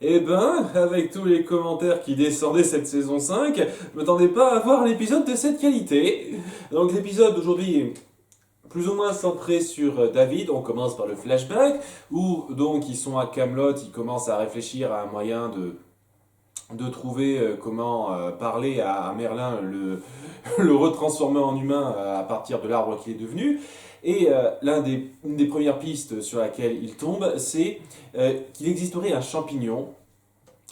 Eh ben, avec tous les commentaires qui descendaient cette saison 5, je m'attendais pas à voir un épisode de cette qualité. Donc l'épisode d'aujourd'hui est plus ou moins centré sur David. On commence par le flashback, où donc ils sont à Camelot, ils commencent à réfléchir à un moyen de trouver comment parler à Merlin, le retransformer en humain à partir de l'arbre qu'il est devenu. Et une des premières pistes sur laquelle il tombe, c'est qu'il existerait un champignon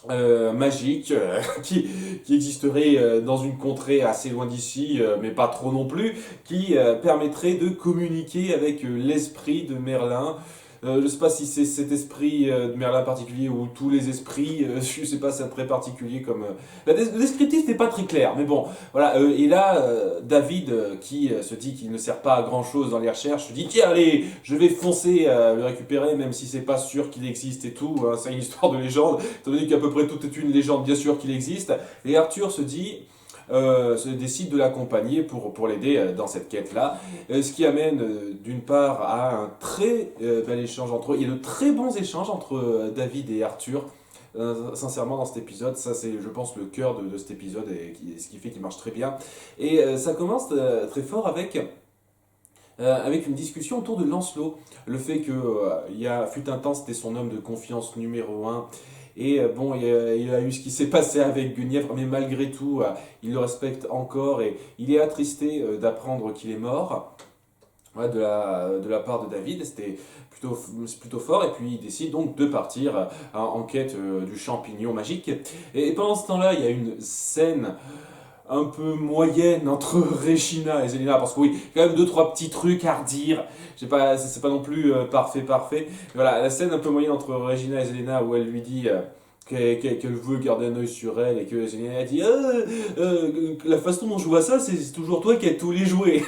magique qui existerait dans une contrée assez loin d'ici, mais pas trop non plus, qui permettrait de communiquer avec l'esprit de Merlin. Je sais pas si c'est cet esprit de Merlin particulier ou tous les esprits, je sais pas, c'est très particulier comme... le descriptif n'est pas très clair, mais bon, voilà. Et là, David, qui se dit qu'il ne sert pas à grand chose dans les recherches, se dit, tiens, allez, je vais foncer le récupérer, même si c'est pas sûr qu'il existe et tout, hein, c'est une histoire de légende, étant donné qu'à peu près tout est une légende, bien sûr qu'il existe. Et Arthur se dit... se décide de l'accompagner pour l'aider dans cette quête-là. Ce qui amène d'une part à un très bel échange entre eux. Il y a de très bons échanges entre David et Arthur. Sincèrement, dans cet épisode, ça c'est, je pense, le cœur de cet épisode et ce qui fait qu'il marche très bien. Et ça commence très fort avec une discussion autour de Lancelot. Le fait que fut un temps, c'était son homme de confiance numéro un. Et bon, il a eu ce qui s'est passé avec Guenièvre, mais malgré tout, il le respecte encore et il est attristé d'apprendre qu'il est mort. Ouais, de la part de David, c'est plutôt fort, et puis il décide donc de partir en quête du champignon magique. Et pendant ce temps-là, il y a une scène un peu moyenne entre Regina et Zelena, parce que oui, quand même deux trois petits trucs à redire. Je sais pas, c'est pas non plus parfait. Mais voilà, la scène un peu moyenne entre Regina et Zelena où elle lui dit qu'elle veut garder un œil sur elle et que Zelena dit la façon dont je vois ça, c'est toujours toi qui as tous les jouets.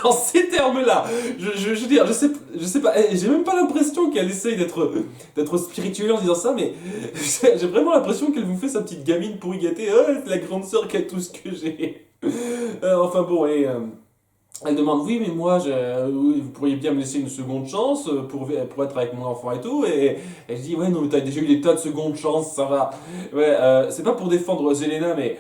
Dans ces termes-là, je veux dire, je sais pas, j'ai même pas l'impression qu'elle essaye d'être spirituelle en disant ça, mais j'ai vraiment l'impression qu'elle vous fait sa petite gamine pourri gâtée. C'est la grande sœur qui a tout ce que j'ai. Enfin bon, et elle demande oui, mais moi, oui, vous pourriez bien me laisser une seconde chance pour être avec mon enfant et tout. Et elle dit ouais, non, mais t'as déjà eu des tas de secondes chances, ça va. Ouais, c'est pas pour défendre Zelena, mais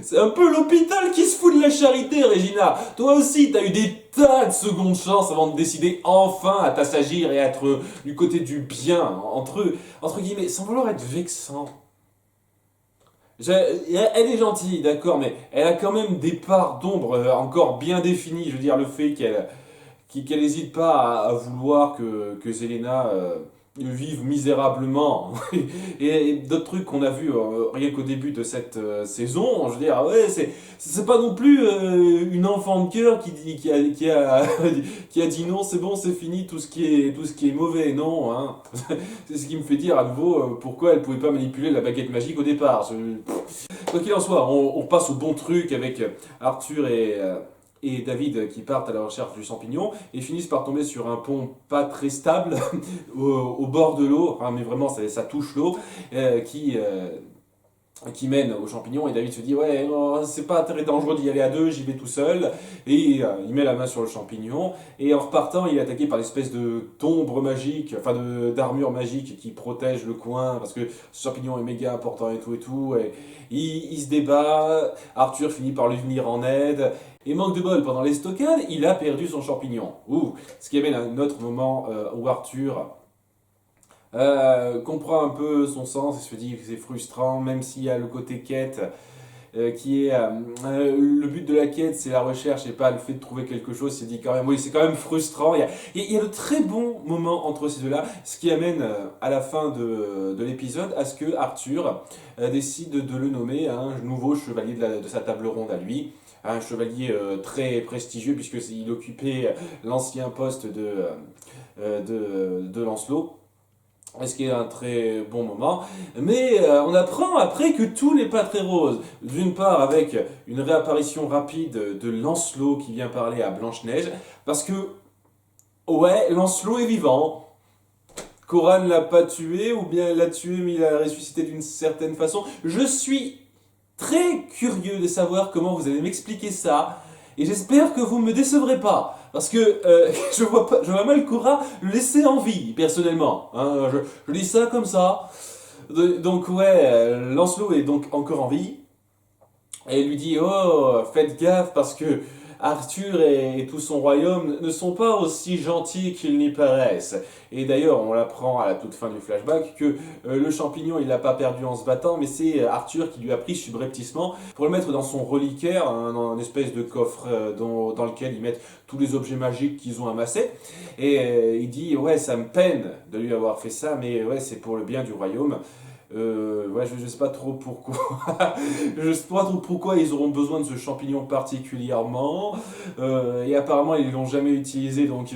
c'est un peu l'hôpital qui se fout de la charité, Regina. Toi aussi, t'as eu des tas de secondes chances avant de décider enfin à t'assagir et à être du côté du bien, entre guillemets, sans vouloir être vexant. Elle est gentille, d'accord, mais elle a quand même des parts d'ombre encore bien définies. Je veux dire, le fait qu'elle n'hésite pas à vouloir que Zelena vive misérablement. Et d'autres trucs qu'on a vus rien qu'au début de cette saison, je veux dire, ouais, c'est pas non plus une enfant de cœur qui a dit non, c'est bon, c'est fini, tout ce qui est mauvais, non, hein. C'est ce qui me fait dire à nouveau pourquoi elle pouvait pas manipuler la baguette magique au départ. Quoi qu'il en soit, on passe au bon truc avec Arthur et David qui partent à la recherche du champignon et finissent par tomber sur un pont pas très stable au bord de l'eau, enfin, mais vraiment ça touche l'eau, qui mène au champignon. Et David se dit ouais, non, c'est pas très dangereux d'y aller à deux, j'y vais tout seul. Et il met la main sur le champignon et en repartant il est attaqué par l'espèce de d'ombre magique, enfin d'armure magique qui protège le coin parce que ce champignon est méga important et tout. Et il se débat, Arthur finit par lui venir en aide. Et manque de bol, pendant les stockades, il a perdu son champignon. Ce qui amène à un autre moment où Arthur comprend un peu son sens et se dit que c'est frustrant, même s'il y a le côté quête qui est le but de la quête, c'est la recherche et pas le fait de trouver quelque chose. Il s'est dit quand même, oui, c'est quand même frustrant. Il y a de très bons moments entre ces deux-là, ce qui amène à la fin de l'épisode à ce que Arthur décide de le nommer un nouveau chevalier de sa table ronde à lui. Un chevalier très prestigieux puisqu'il occupait l'ancien poste de Lancelot. Ce qui est un très bon moment. Mais on apprend après que tout n'est pas très rose. D'une part avec une réapparition rapide de Lancelot qui vient parler à Blanche-Neige. Parce que, ouais, Lancelot est vivant. Cora ne l'a pas tué, ou bien elle l'a tué mais il a ressuscité d'une certaine façon. Je suis très curieux de savoir comment vous allez m'expliquer ça. Et j'espère que vous ne me décevrez pas. Parce que je vois mal Korra le laisser en vie, personnellement. Hein, je dis ça comme ça. Donc ouais, Lancelot est donc encore en vie. Et il lui dit, oh, faites gaffe parce que Arthur et tout son royaume ne sont pas aussi gentils qu'ils n'y paraissent. Et d'ailleurs, on l'apprend à la toute fin du flashback que le champignon, il l'a pas perdu en se battant, mais c'est Arthur qui lui a pris subrepticement pour le mettre dans son reliquaire, dans une espèce de coffre dans lequel ils mettent tous les objets magiques qu'ils ont amassés. Et il dit, ouais, ça me peine de lui avoir fait ça, mais ouais, c'est pour le bien du royaume. Ouais, je sais pas trop pourquoi. Je sais pas trop pourquoi ils auront besoin de ce champignon particulièrement. Et apparemment, ils l'ont jamais utilisé, donc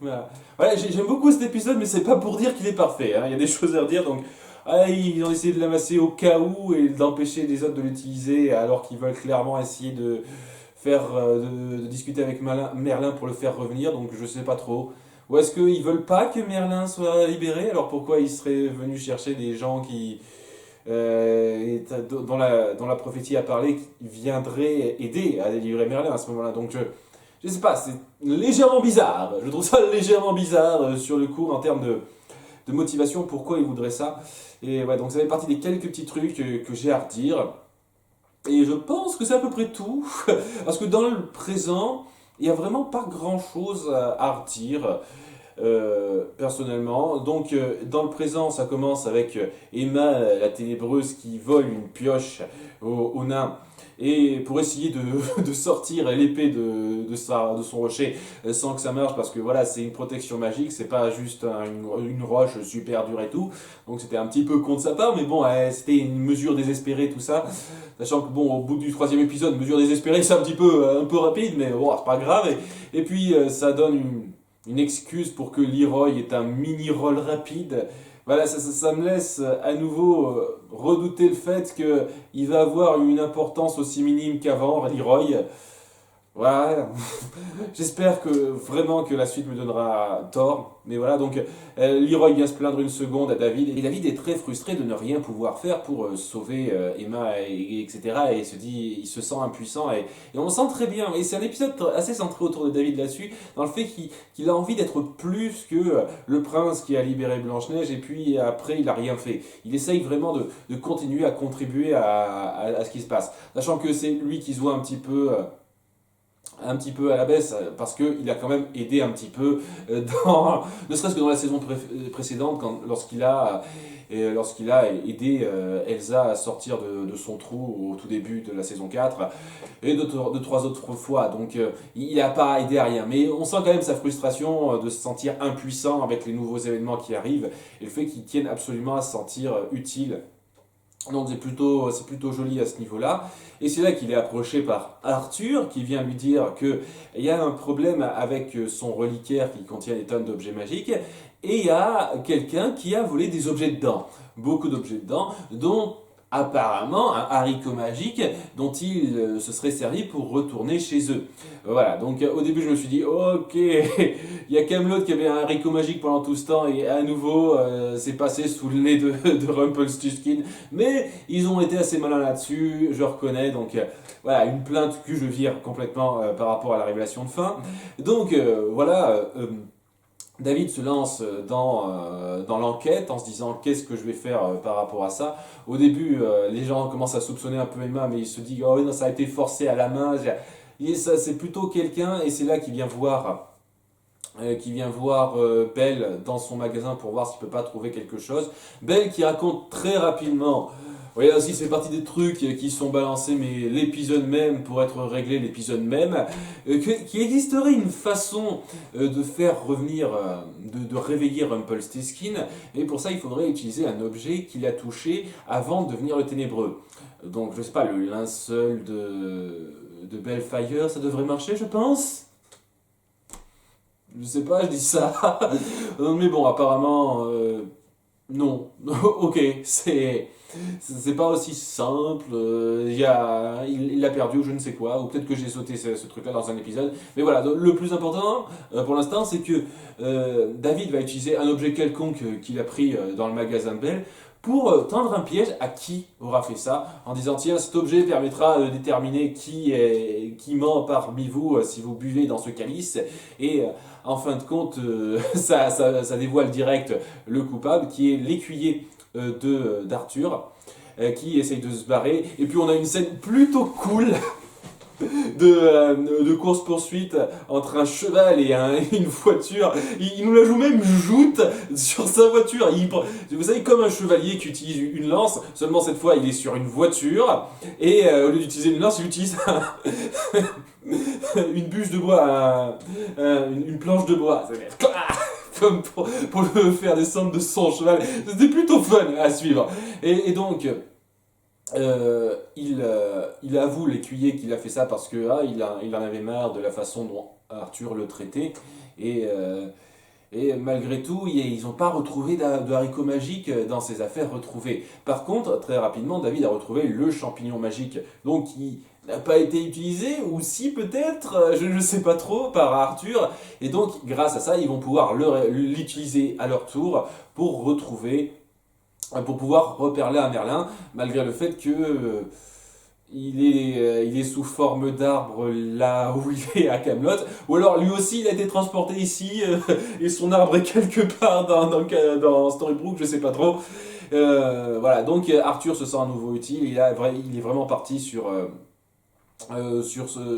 voilà. Ouais, j'aime beaucoup cet épisode, mais c'est pas pour dire qu'il est parfait. Hein. Il y a des choses à redire, donc ils ont essayé de l'amasser au cas où et d'empêcher les autres de l'utiliser, alors qu'ils veulent clairement essayer de faire de discuter avec Merlin pour le faire revenir. Donc je sais pas trop. Ou est-ce qu'ils veulent pas que Merlin soit libéré? Alors pourquoi ils seraient venus chercher des gens qui, dont la prophétie a parlé, qui viendraient aider à délivrer Merlin à ce moment-là? Donc je sais pas, c'est légèrement bizarre. Je trouve ça légèrement bizarre sur le coup en termes de motivation, pourquoi ils voudraient ça. Et ouais, donc ça fait partie des quelques petits trucs que j'ai à redire. Et je pense que c'est à peu près tout. Parce que dans le présent, il n'y a vraiment pas grand-chose à redire. Personnellement. Donc, dans le présent, ça commence avec Emma, la ténébreuse, qui vole une pioche au nain. Et pour essayer de sortir l'épée de son rocher sans que ça marche, parce que voilà, c'est une protection magique, c'est pas juste une roche super dure et tout. Donc c'était un petit peu con de sa part, mais bon, c'était une mesure désespérée, tout ça. Sachant que bon, au bout du troisième épisode, mesure désespérée, c'est un peu rapide, mais bon, c'est pas grave. Et puis, ça donne une excuse pour que Leroy ait un mini-roll rapide. Voilà, ça me laisse à nouveau redouter le fait qu'il va avoir une importance aussi minime qu'avant, Leroy. Voilà, j'espère que vraiment que la suite me donnera tort. Mais voilà, donc Leroy vient se plaindre une seconde à David. Et David est très frustré de ne rien pouvoir faire pour sauver Emma, etc. Et il se sent impuissant. Et on le sent très bien. Et c'est un épisode assez centré autour de David là-dessus, dans le fait qu'il a envie d'être plus que le prince qui a libéré Blanche-Neige. Et puis après, il n'a rien fait. Il essaye vraiment de continuer à contribuer à ce qui se passe. Sachant que c'est lui qui se voit un petit peu à la baisse parce qu'il a quand même aidé un petit peu ne serait-ce que dans la saison précédente lorsqu'il a aidé Elsa à sortir de son trou au tout début de la saison 4 et de trois autres fois. Donc il n'a pas aidé à rien, mais on sent quand même sa frustration de se sentir impuissant avec les nouveaux événements qui arrivent et le fait qu'il tienne absolument à se sentir utile. Donc c'est plutôt joli à ce niveau-là. Et c'est là qu'il est approché par Arthur qui vient lui dire qu'il y a un problème avec son reliquaire qui contient des tonnes d'objets magiques et il y a quelqu'un qui a volé des objets dedans. Beaucoup d'objets dedans, dont apparemment un haricot magique dont il se serait servi pour retourner chez eux. Voilà, donc au début je me suis dit ok, il y a Kaamelott qui avait un haricot magique pendant tout ce temps et à nouveau c'est passé sous le nez de Rumpelstiltskin, mais ils ont été assez malins là-dessus, je reconnais, donc voilà, une plainte que je vire complètement par rapport à la révélation de fin. Donc voilà, David se lance dans l'enquête en se disant qu'est-ce que je vais faire par rapport à ça. Au début, les gens commencent à soupçonner un peu Emma, mais il se dit oh non, ça a été forcé à la main. Et ça, c'est plutôt quelqu'un, et c'est là qu'il vient voir Belle dans son magasin pour voir s'il peut pas trouver quelque chose. Belle qui raconte très rapidement. Oui, là aussi, c'est partie des trucs qui sont balancés, mais l'épisode même, pour être réglé l'épisode même, qu'il existerait une façon de faire revenir, de réveiller Rumpelstiltskin, et pour ça, il faudrait utiliser un objet qu'il a touché avant de devenir le ténébreux. Donc, je sais pas, le linceul de Bellfire, ça devrait marcher, je pense. Je sais pas, je dis ça. Mais bon, apparemment, non. Ok, c'est pas aussi simple. Il l'a perdu ou je ne sais quoi. Ou peut-être que j'ai sauté ce truc-là dans un épisode. Mais voilà, le plus important pour l'instant, c'est que David va utiliser un objet quelconque qu'il a pris dans le magasin de Belle pour tendre un piège à qui aura fait ça, en disant tiens, cet objet permettra de déterminer qui ment parmi vous si vous buvez dans ce calice, et en fin de compte, ça dévoile direct le coupable, qui est l'écuyer d'Arthur, qui essaye de se barrer, et puis on a une scène plutôt cool de course-poursuite entre un cheval et une voiture. Il nous la joue même joute sur sa voiture. Vous savez, comme un chevalier qui utilise une lance, seulement cette fois il est sur une voiture, et au lieu d'utiliser une lance, il utilise une bûche de bois, une planche de bois. Comme pour le faire descendre de son cheval. C'était plutôt fun à suivre. Et donc... il avoue, l'écuyer, qu'il a fait ça parce que il en avait marre de la façon dont Arthur le traitait, et malgré tout ils n'ont pas retrouvé de haricots magiques dans ses affaires retrouvées. Par contre, très rapidement, David a retrouvé le champignon magique, donc il n'a pas été utilisé, ou si peut-être, je ne sais pas trop, par Arthur, et donc grâce à ça ils vont pouvoir l'utiliser à leur tour pour pouvoir reparler à Merlin, malgré le fait que il est sous forme d'arbre là où il est à Camelot, ou alors lui aussi il a été transporté ici et son arbre est quelque part dans Storybrooke, je sais pas trop. Voilà, donc Arthur se sent à nouveau utile, il est vraiment parti sur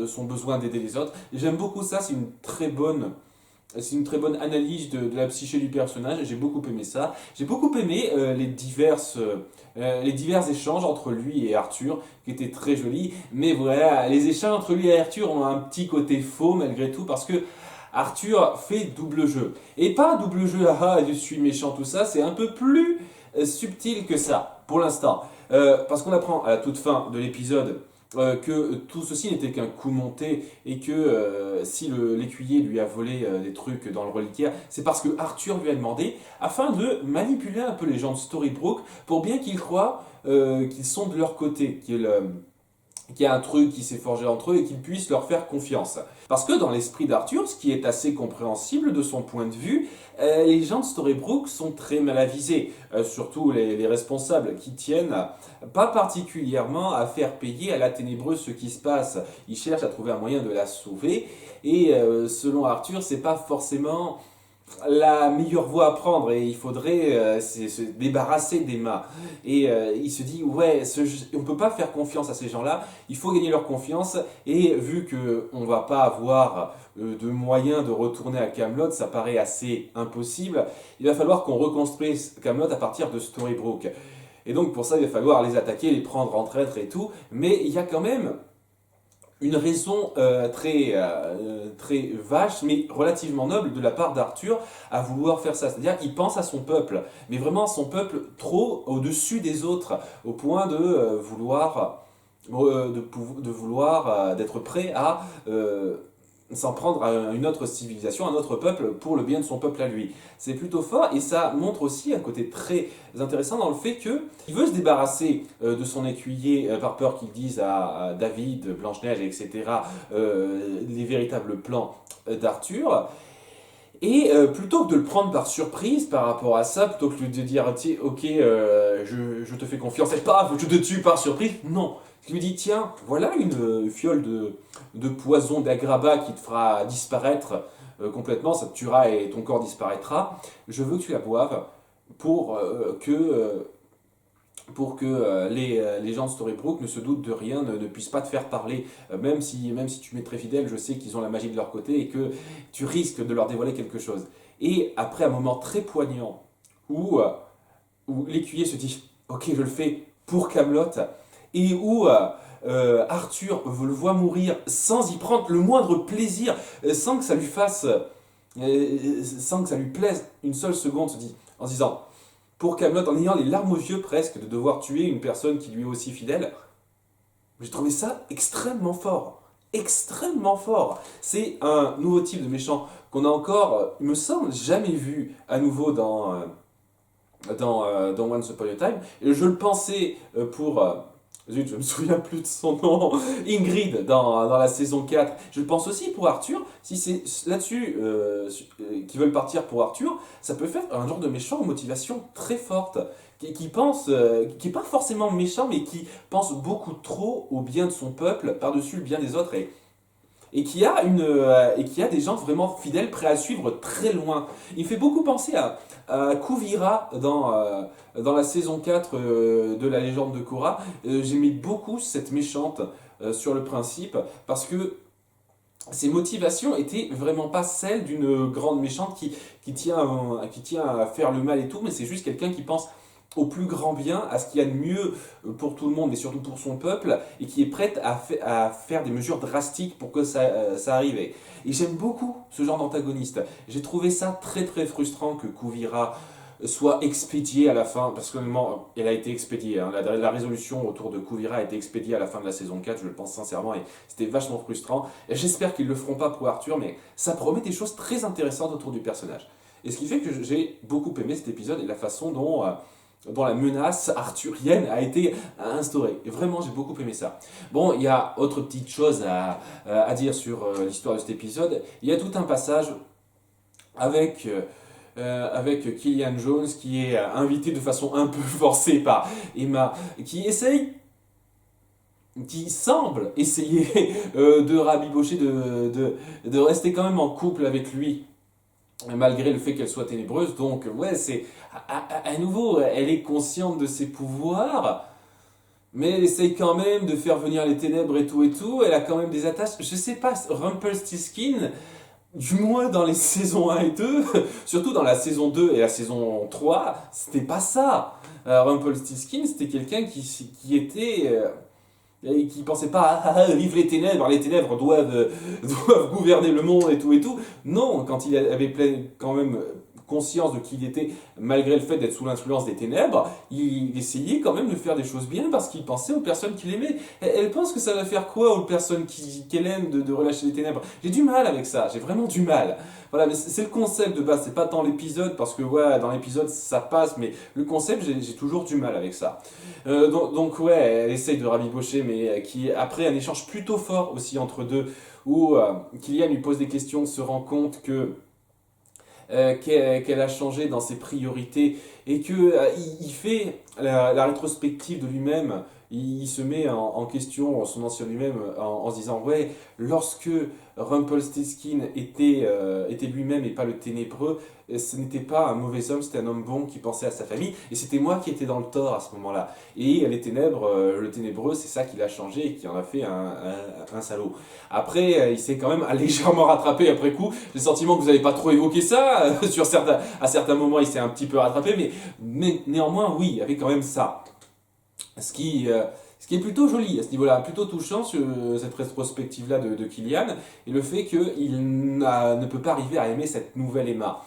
son besoin d'aider les autres. Et j'aime beaucoup ça, c'est une très bonne analyse de la psyché du personnage, j'ai beaucoup aimé ça. J'ai beaucoup aimé les divers échanges entre lui et Arthur, qui étaient très jolis. Mais voilà, les échanges entre lui et Arthur ont un petit côté faux malgré tout, parce que Arthur fait double jeu. Et pas double jeu, je suis méchant, tout ça, c'est un peu plus subtil que ça, pour l'instant. Parce qu'on apprend à la toute fin de l'épisode que tout ceci n'était qu'un coup monté, et que si l'écuyer lui a volé des trucs dans le reliquaire, c'est parce que Arthur lui a demandé, afin de manipuler un peu les gens de Storybrooke pour bien qu'ils croient qu'ils sont de leur côté, qu'il y a un truc qui s'est forgé entre eux et qu'ils puissent leur faire confiance. Parce que dans l'esprit d'Arthur, ce qui est assez compréhensible de son point de vue, les gens de Storybrooke sont très mal avisés, surtout les responsables, qui tiennent pas particulièrement à faire payer à la ténébreuse ce qui se passe. Ils cherchent à trouver un moyen de la sauver, et selon Arthur, c'est pas forcément la meilleure voie à prendre, et il faudrait se débarrasser d'Emma. Et il se dit, ouais, on peut pas faire confiance à ces gens-là, il faut gagner leur confiance, et vu qu'on va pas avoir de moyens de retourner à Camelot, ça paraît assez impossible, il va falloir qu'on reconstruise Camelot à partir de Storybrooke. Et donc pour ça, il va falloir les attaquer, les prendre en traître et tout, mais il y a quand même une raison très vache, mais relativement noble de la part d'Arthur à vouloir faire ça. C'est-à-dire qu'il pense à son peuple, mais vraiment son peuple trop au-dessus des autres, au point de vouloir d'être prêt à s'en prendre à une autre civilisation, à un autre peuple, pour le bien de son peuple à lui. C'est plutôt fort, et ça montre aussi un côté très intéressant dans le fait qu'il veut se débarrasser de son écuyer par peur qu'il dise à David, Blanche-Neige, etc., les véritables plans d'Arthur. Et plutôt que de le prendre par surprise par rapport à ça, plutôt que de dire tiens, ok, je te fais confiance et paf, je te tue par surprise, non. Il lui dit tiens, voilà une fiole de poison d'Agraba qui te fera disparaître complètement, ça te tuera et ton corps disparaîtra. Je veux que tu la boives pour que les gens de Storybrooke ne se doutent de rien, ne puissent pas te faire parler. Même si tu m'es très fidèle, je sais qu'ils ont la magie de leur côté et que tu risques de leur dévoiler quelque chose. Et après un moment très poignant où l'écuyer se dit « Ok, je le fais pour Camelot », et où Arthur le voit mourir sans y prendre le moindre plaisir, sans que ça lui plaise une seule seconde, en se disant pour Camelot, en ayant les larmes aux yeux presque de devoir tuer une personne qui lui est aussi fidèle. J'ai trouvé ça extrêmement fort. Extrêmement fort. C'est un nouveau type de méchant qu'on a encore, il me semble, jamais vu à nouveau dans Once Upon a Time. Et je le pensais pour Zut, je me souviens plus de son nom. Ingrid dans la saison 4. Je le pense aussi pour Arthur. Si c'est là-dessus qu'ils veulent partir pour Arthur, ça peut faire un genre de méchant aux motivations très fortes. Qui pense, qui est pas forcément méchant, mais qui pense beaucoup trop au bien de son peuple par-dessus le bien des autres. Et qui a des gens vraiment fidèles, prêts à le suivre très loin. Il me fait beaucoup penser à Kuvira dans la saison 4 de la légende de Korra. J'aimais beaucoup cette méchante sur le principe, parce que ses motivations étaient vraiment pas celles d'une grande méchante qui tient à faire le mal et tout, mais c'est juste quelqu'un qui pense au plus grand bien, à ce qu'il y a de mieux pour tout le monde et surtout pour son peuple, et qui est prête à faire des mesures drastiques pour que ça arrive. Et j'aime beaucoup ce genre d'antagoniste. J'ai trouvé ça très très frustrant que Kuvira soit expédiée à la fin. Personnellement, elle a été expédiée. Hein. La résolution autour de Kuvira a été expédiée à la fin de la saison 4, je le pense sincèrement, et c'était vachement frustrant. Et j'espère qu'ils le feront pas pour Arthur, mais ça promet des choses très intéressantes autour du personnage. Et ce qui fait que j'ai beaucoup aimé cet épisode et la façon dont la menace arthurienne a été instaurée. Et vraiment, j'ai beaucoup aimé ça. Bon, il y a autre petite chose à dire sur l'histoire de cet épisode. Il y a tout un passage avec, avec Killian Jones qui est invité de façon un peu forcée par Emma, qui semble essayer de rabibocher, de rester quand même en couple avec lui malgré le fait qu'elle soit ténébreuse. Donc ouais, c'est à nouveau, elle est consciente de ses pouvoirs, mais elle essaye quand même de faire venir les ténèbres et tout. Elle a quand même des attaches. Je sais pas, Rumpelstiltskin, du moins dans les saisons 1 et 2, surtout dans la saison 2 et la saison 3, c'était pas ça. Rumpelstiltskin, c'était quelqu'un qui était et qui pensait pas vive les ténèbres doivent gouverner le monde et tout et tout. Non, quand il avait quand même conscience de qui il était, malgré le fait d'être sous l'influence des ténèbres, il essayait quand même de faire des choses bien parce qu'il pensait aux personnes qu'il aimait. Elle pense que ça va faire quoi aux personnes qu'elle aime de relâcher les ténèbres. J'ai du mal avec ça, j'ai vraiment du mal. Voilà, mais c'est le concept de base, c'est pas tant l'épisode, parce que ouais, dans l'épisode ça passe, mais le concept, j'ai toujours du mal avec ça. Donc ouais, elle essaye de rabibocher, mais qui après un échange plutôt fort aussi entre deux, où Killian lui pose des questions, se rend compte qu'elle a changé dans ses priorités et que il fait la rétrospective de lui-même. Il se met en question son ancien lui-même en se disant ouais, lorsque Rumpelstiltskin était lui-même et pas le ténébreux, ce n'était pas un mauvais homme, c'était un homme bon qui pensait à sa famille, et c'était moi qui étais dans le tort à ce moment-là. Et les ténèbres, le ténébreux, c'est ça qui l'a changé et qui en a fait un salaud. Après, il s'est quand même légèrement rattrapé après coup. J'ai le sentiment que vous n'avez pas trop évoqué ça. À certains moments, il s'est un petit peu rattrapé, mais néanmoins, oui, il y avait quand même ça. Ce qui est plutôt joli à ce niveau-là, plutôt touchant sur cette rétrospective-là de Killian, et le fait qu'il ne peut pas arriver à aimer cette nouvelle Emma.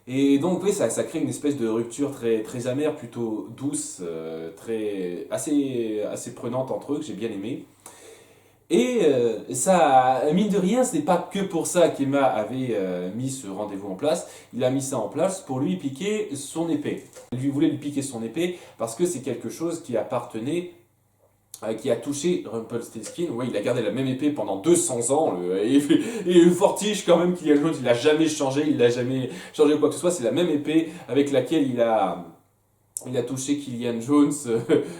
Et donc oui, ça crée une espèce de rupture très, très amère, plutôt douce, assez prenante entre eux, que j'ai bien aimé. Et ça, mine de rien, ce n'est pas que pour ça qu'Emma avait mis ce rendez-vous en place. Il a mis ça en place pour lui piquer son épée. Il voulait lui piquer son épée parce que c'est quelque chose qui appartenait, qui a touché Rumpelstiltskin. Ouais, il a gardé la même épée pendant 200 ans. Et le fortige quand même qu'il a joué, il n'a jamais changé, il n'a jamais changé quoi que ce soit. C'est la même épée avec laquelle il a touché Killian Jones,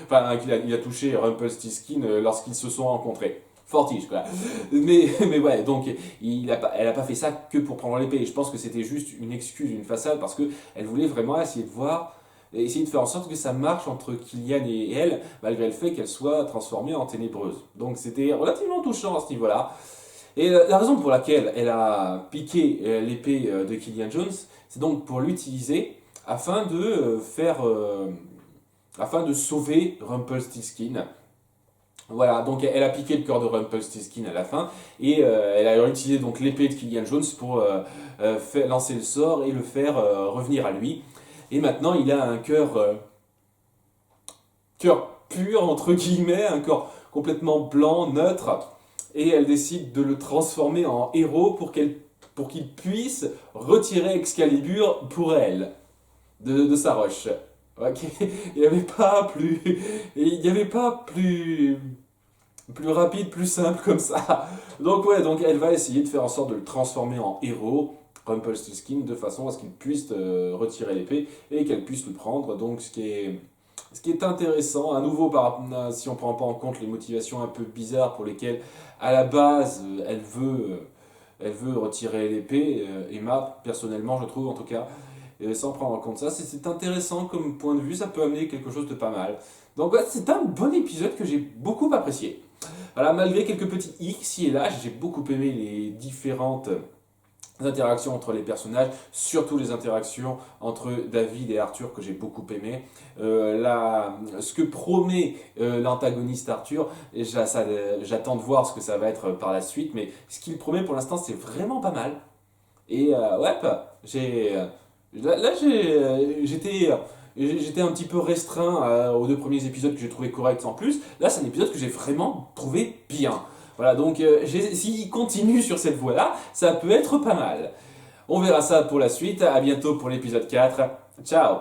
enfin il a touché Rumpelstiltskin lorsqu'ils se sont rencontrés. Fortige quoi. Mais ouais, donc elle a pas fait ça que pour prendre l'épée. Je pense que c'était juste une excuse, une façade, parce que elle voulait vraiment essayer de faire en sorte que ça marche entre Killian et elle, malgré le fait qu'elle soit transformée en ténébreuse. Donc c'était relativement touchant à ce niveau-là. Et la raison pour laquelle elle a piqué l'épée de Killian Jones, c'est donc pour l'utiliser afin afin de sauver Rumpelstiltskin. Voilà, donc elle a piqué le cœur de Rumpelstiltskin à la fin, et elle a utilisé donc l'épée de Killian Jones pour lancer le sort et le faire revenir à lui. Et maintenant il a un cœur pur entre guillemets, un corps complètement blanc, neutre, et elle décide de le transformer en héros pour qu'il puisse retirer Excalibur pour elle de sa roche. Ok, il n'y avait pas plus, il n'y avait pas plus rapide, plus simple comme ça. Donc ouais, donc elle va essayer de faire en sorte de le transformer en héros, Rumpelstiltskin, de façon à ce qu'il puisse retirer l'épée et qu'elle puisse le prendre. Donc ce qui est intéressant, à nouveau, si on ne prend pas en compte les motivations un peu bizarres pour lesquelles, à la base, elle veut retirer l'épée, Emma, personnellement, je trouve en tout cas, sans prendre en compte ça, c'est intéressant comme point de vue, ça peut amener quelque chose de pas mal. Donc ouais, c'est un bon épisode que j'ai beaucoup apprécié. Voilà, malgré quelques petits X ici et là, j'ai beaucoup aimé les différentes interactions entre les personnages, surtout les interactions entre David et Arthur que j'ai beaucoup aimé. Ce que promet l'antagoniste Arthur, j'attends de voir ce que ça va être par la suite, mais ce qu'il promet pour l'instant c'est vraiment pas mal. Et ouais, j'étais un petit peu restreint aux deux premiers épisodes que j'ai trouvé corrects en plus. Là, c'est un épisode que j'ai vraiment trouvé bien. Voilà, donc s'il continue sur cette voie-là, ça peut être pas mal. On verra ça pour la suite. À bientôt pour l'épisode 4. Ciao!